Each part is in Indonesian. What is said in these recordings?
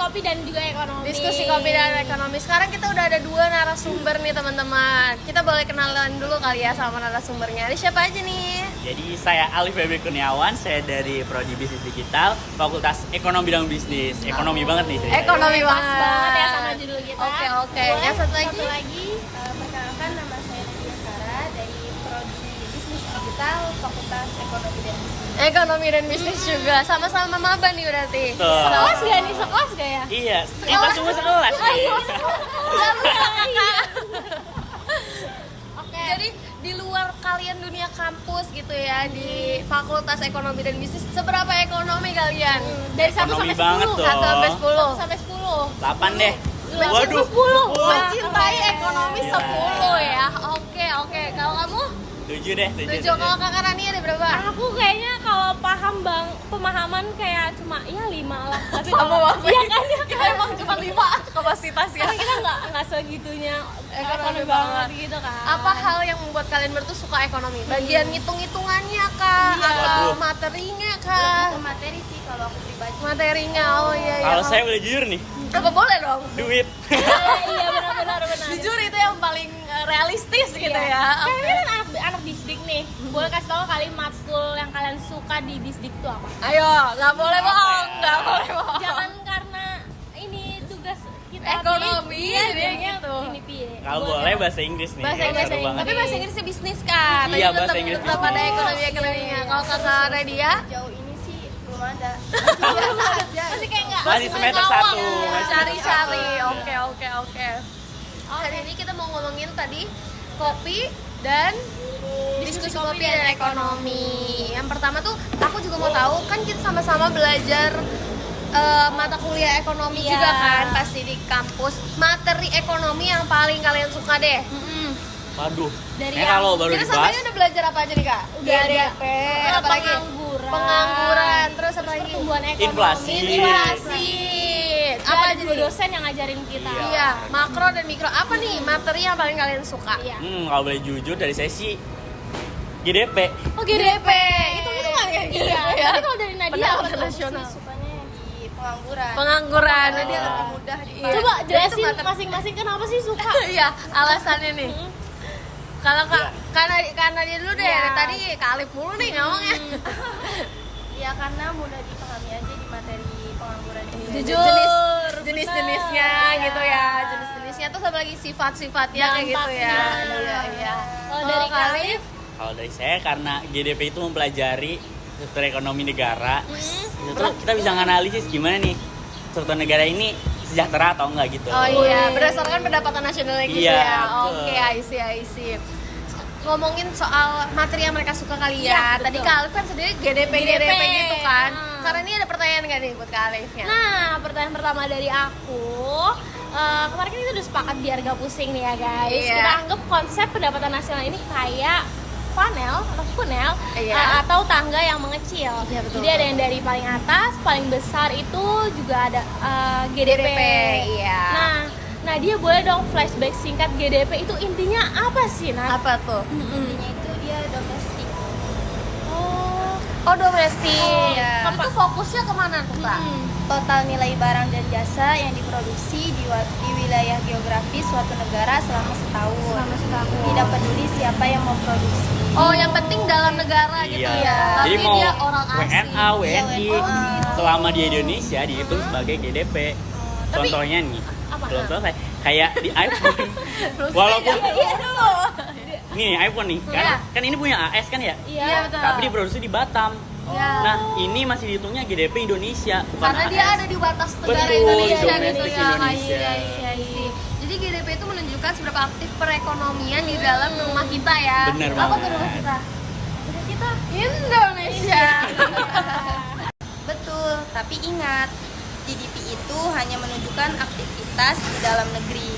kopi dan juga ekonomi. Diskusi kopi dan ekonomi. Sekarang kita udah ada 2 narasumber nih teman-teman. Kita boleh kenalan dulu kali ya sama narasumbernya. Ini siapa aja nih? Jadi saya Alif Febri Kurniawan, saya dari Prodi Bisnis Digital, Fakultas Ekonomi dan Bisnis. Ekonomi banget nih ceritanya. Ekonomi Pas banget. banget ya sama judul kita. Oke. Yang satu lagi? Perkenalkan, nama saya Nadia Sarah dari Prodi Bisnis Digital, Fakultas Ekonomi dan Bisnis. Ekonomi dan bisnis juga. Sama-sama maba nih berarti. Tuh. Sekelas gak nih? Sekelas gak ya? Iya, kita semua sekelas. Oke. Jadi di luar kalian dunia kampus gitu ya di Fakultas Ekonomi dan Bisnis, seberapa ekonomi kalian? Dari 1 Ekonomi sampai 10. banget dong. 1 sampai 10. 1 sampai 10. 8 deh. Waduh, 10. mencintai ekonomi Gila. 10 ya. Oke. Kalau kamu? 7 deh, 7. Kalau Kakak Rani ada berapa? Aku kayaknya kalau pemahaman kayak cuma ya 5 lah. Tapi Sama kalau waktu iya kan ya. kita emang cuma 5 kapasitas ya. Karena kita nggak segitunya Ekonomi ekonomi banget. banget gitu kan. Apa hal yang membuat kalian berdua suka ekonomi? Bagian ngitung-hitungannya kah? Iya. Atau Waduh. materinya kah? Ke materi sih kalau aku pribadi. Materinya, oh iya. Kalau saya boleh jujur nih, Apa boleh dong? duit. Iya benar. Jujur itu yang paling realistis gitu Iya. ya. Kalian Oke. kan anak disdik nih. Boleh kasih tahu kali matkul yang kalian suka di disdik itu apa? Ayo, nggak boleh Apa bohong, ya? nggak boleh bohong. Jangan karena ini tugas kita Ekonomi, iya, dia jadinya gitu. Ini piye. Kalau boleh bahasa Inggris nih. Bahasa yang Inggris, seru banget. tapi bahasa Inggrisnya bisnis kan. Iya, Tapi bahasa Inggris tetap ada ekonominya. Kalau Kakak Nadia, Jauh ini sih belum ada. Masih kayak enggak Masih semester 1. cari-cari. Oke. Hari ini kita mau ngomongin tadi kopi dan diskusi kopi dan ekonomi. Yang pertama tuh aku juga mau tahu, kan kita sama-sama belajar mata kuliah ekonomi Iya. juga kan pasti di kampus. Materi ekonomi yang paling kalian suka deh. Waduh. Dari Kayaknya kalau baru Kita sampai dibahas, udah belajar apa aja nih Kak? Udah ada GDP, apa lagi? Pengangguran, terus apa lagi? pertumbuhan ekonomi, Inflasi. Inflasi. Apa Apa aja aja juga nih? dosen yang ngajarin kita. Iya, makro dan mikro. Apa nih materi yang paling kalian suka? Iya. kalau boleh jujur dari saya sih GDP. Oh GDP. Itu kan kayak gitu Iya. ya. Tapi kalau dari Nadia Pendapatan apa tuh? nasional. Sukanya yang di pengangguran. Pengangguran. Karena dia lebih mudah di. Coba Jadi jelasin itu materi- masing-masing kenapa sih suka? Iya, alasannya nih. Kalau karena dia dulu deh, Iya. tadi Kalif mulu nih ngomongnya. Ya karena mudah dipahami aja di materi pengangguran ini. Jujur, Jenis-jenisnya benar. gitu ya, jenis-jenisnya tuh sama lagi sifat-sifatnya kayak gitu ya. Dampaknya. Iya. Kalau dari Kalif, Kalau dari saya karena GDP itu mempelajari struktur ekonomi negara. Itu tuh kita bisa nganalisis gimana nih struktur negara ini sejahtera atau enggak gitu. Oh iya, berdasarkan pendapatan nasionalnya gitu Iya, ya. betul. Oke, I see. Ngomongin soal materi yang mereka suka kali Iya, ya. Tadi betul. Kak Alif kan sendiri GDP gitu kan. Karena ini ada pertanyaan nggak nih buat Kak Alifnya? nah pertanyaan pertama dari aku, kemarin kan kita udah sepakat biar gak pusing nih ya guys. Iya. Kita anggap konsep pendapatan nasional ini kayak funnel Iya. atau tangga yang mengecil. Iya, betul. Jadi ada yang dari paling atas, paling besar itu juga ada GDP. iya. Nah dia boleh dong flashback singkat GDP itu intinya apa sih Nat? Apa tuh? Intinya itu dia domestik. Oh, domestik. Iya. Itu fokusnya kemana tuh Kak? Total nilai barang dan jasa yang diproduksi di wilayah geografis suatu negara selama setahun. Tidak peduli siapa yang memproduksi. Oh, yang penting dalam negara gitu Iya. ya. Jadi Tapi mau dia orang asing. WNA, WNI, selama di Indonesia dihitung sebagai GDP. Tapi- Contohnya nih, Apa? belum selesai. Kayak di iPhone. Walaupun nih iPhone nih, Iya. kan ini punya AS kan ya? Iya. betul. Tapi diproduksi di Batam. Iya. Nah, ini masih dihitungnya GDP Indonesia, bukan Karena AS. dia ada di batas negara Betul, Indonesia gitu domestik ya. Indonesia. Iya. Jadi GDP itu menunjukkan seberapa aktif perekonomian di dalam rumah kita ya. Bener Apa banget. tuh rumah kita? Udah kita Indonesia. Betul, tapi ingat, GDP itu hanya menunjukkan aktivitas di dalam negeri.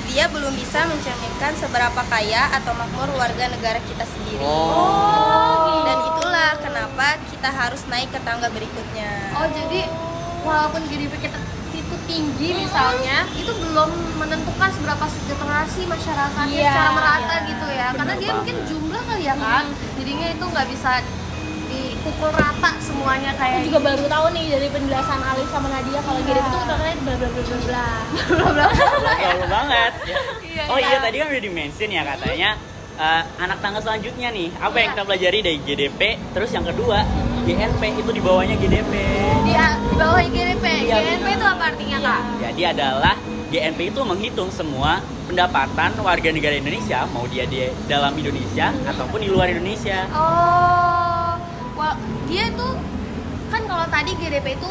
Dia belum bisa mencerminkan seberapa kaya atau makmur warga negara kita sendiri. Dan itulah kenapa kita harus naik ke tangga berikutnya. Oh, jadi walaupun GDP kita itu tinggi misalnya, itu belum menentukan seberapa sejahtera sih masyarakatnya Iya, secara merata iya. gitu ya. Karena Bener dia mungkin banget. jumlah kali ya kan. Jadinya itu nggak bisa dipukul merangkul rata semuanya Aku kayak juga baru tahu nih dari penjelasan Alif sama Nadia kalau GDP itu terkait bla bla bla bla bla. Betul banget. Iya, Oh iya. iya, tadi kan udah di-mention ya katanya anak tangga selanjutnya nih. Apa yang kita pelajari dari GDP? Terus yang kedua, GNP itu di bawahnya GDP. di bawah GDP. Iya, GNP itu apa artinya kak? Jadi adalah GNP itu menghitung semua pendapatan warga negara Indonesia, mau dia di dalam Indonesia ataupun di luar Indonesia. Oh, wah, dia itu kan kalau tadi GDP itu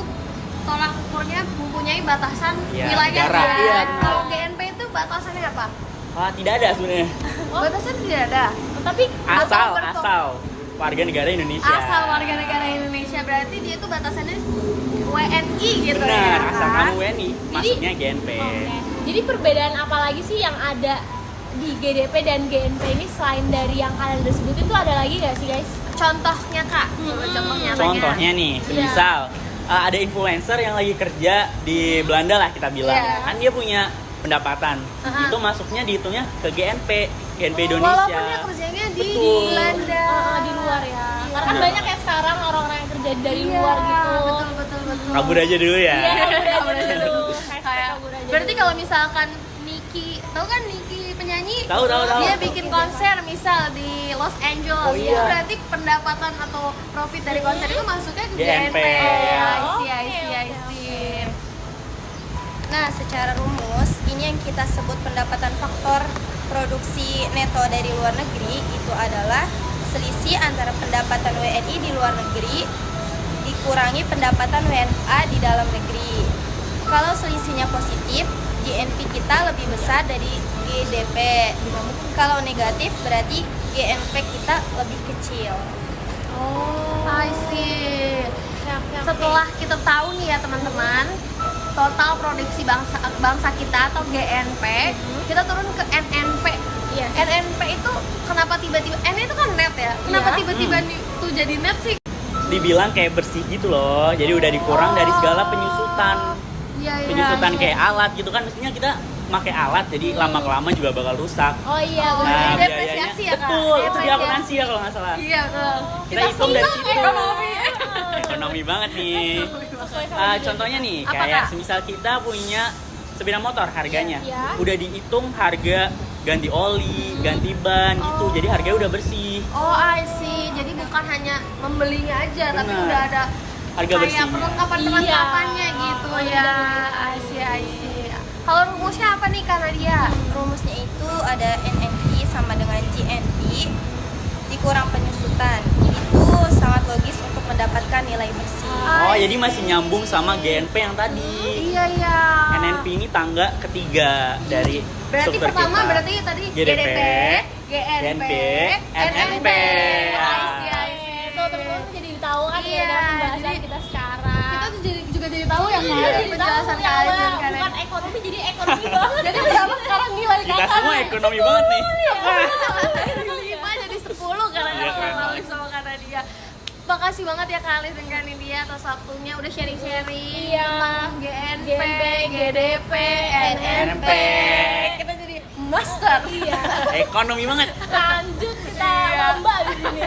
tolak ukurnya mempunyai batasan Iya, wilayah negara, kan. iya. Kalau GNP itu batasannya apa? Tidak ada sebenarnya. Batasan tidak ada. Tapi Asal warga negara Indonesia. Asal warga negara Indonesia berarti dia itu batasannya WNI gitu Benar, ya. asal kan? kamu WNI, masuknya GNP. Oke. Jadi perbedaan apa lagi sih yang ada di GDP dan GNP ini selain dari yang kalian udah sebutin tuh ada lagi nggak sih guys? Contohnya kak, coba contoh nyatanya. Contohnya nih, semisal ada influencer yang lagi kerja di Belanda lah kita bilang, Iya. kan dia punya pendapatan, Aha. itu masuknya dihitungnya ke GNP Indonesia. Walaupun dia kerjanya di Betul. Belanda. Di luar ya. Iya. Karena kan banyak ya sekarang orang-orang yang kerja dari Iya, luar gitu. betul. Kabur aja dulu ya. Iya, Kabur aja dulu. dulu. Kayak, berarti kalau misalkan Niki, tahu kan Niki penyanyi? Tahu. Dia bikin konser misal di Los Angeles. Oh, Itu iya. berarti pendapatan atau profit dari konser itu masuknya ke GNP. GNP. Oh, I see. Nah, secara rumus, ini yang kita sebut pendapatan faktor produksi neto dari luar negeri itu adalah selisih antara pendapatan WNI di luar negeri dikurangi pendapatan WNA di dalam negeri. Kalau selisihnya positif, GNP kita lebih besar dari GDP. Kalau negatif, berarti GNP kita lebih kecil. Oh. I see. Setelah kita tahu nih ya teman-teman, total produksi bangsa kita atau GNP, kita turun ke NNP. Yes. NNP itu kenapa tiba-tiba N itu kan net ya? Kenapa Iya. tiba-tiba itu jadi net sih? Dibilang kayak bersih gitu loh, jadi udah dikurang dari segala penyusutan. Iya. Penyusutan kayak alat gitu kan, mestinya kita pakai alat, jadi lama-kelamaan juga bakal rusak. Oh iya, Oh, benar. iya. Nah, depresiasi ya, Kak? betul, itu di Depresiasi. akuntansi ya kalau nggak salah. Iya betul. Kita hitung dari senang situ. ekonomi. Ekonomi banget nih. Sesuai sama Contohnya nih, Apa, kayak Kak? semisal kita punya sepeda motor harganya, Iya. udah dihitung harga ganti oli, ganti ban gitu, jadi harganya udah bersih. Oh, I see. Jadi bukan hanya membelinya aja, tapi Benar. udah ada Harga kayak bersihnya. perlengkapan-perlengkapannya Iya. gitu Oh, ya. iya. I see. Kalau rumusnya apa nih Kak Nadia? Rumusnya itu ada NNP sama dengan GNP dikurang penyusutan. Itu sangat logis untuk mendapatkan nilai bersih. Oh, jadi masih nyambung sama GNP yang tadi. Iya. NNP ini tangga ketiga dari Berarti struktur pertama kita. berarti tadi GDP, GNP, NNP. I see. Tuh teman-teman tuh jadi tahu kan Iya, ya dalam pembahasan jadi kita sekarang. Kita tuh juga jadi tahu ya Iya. Kak, Jadi penjelasan tahu ya, kalian Allah. kan. Bukan ekonomi jadi ekonomi banget. Jadi berapa sekarang nilai Kita kakak? semua ekonomi banget nih. Dari 5 jadi 10 karena Iya, keren kalau banget. sama Kak Nadia. Makasih banget ya Kak Alif dan Kak Nadia atas waktunya udah sharing-sharing Iya. tentang GNP, GNP, GDP, NNP. Kita jadi master. Iya. Ekonomi banget. Lanjut kita Iya. lomba di sini.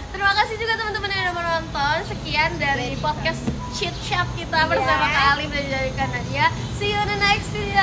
Terima kasih juga teman-teman yang udah menonton. Sekian dari podcast Chit Chat kita bersama Kak Alif dan Kak Nadia. See you in the next video.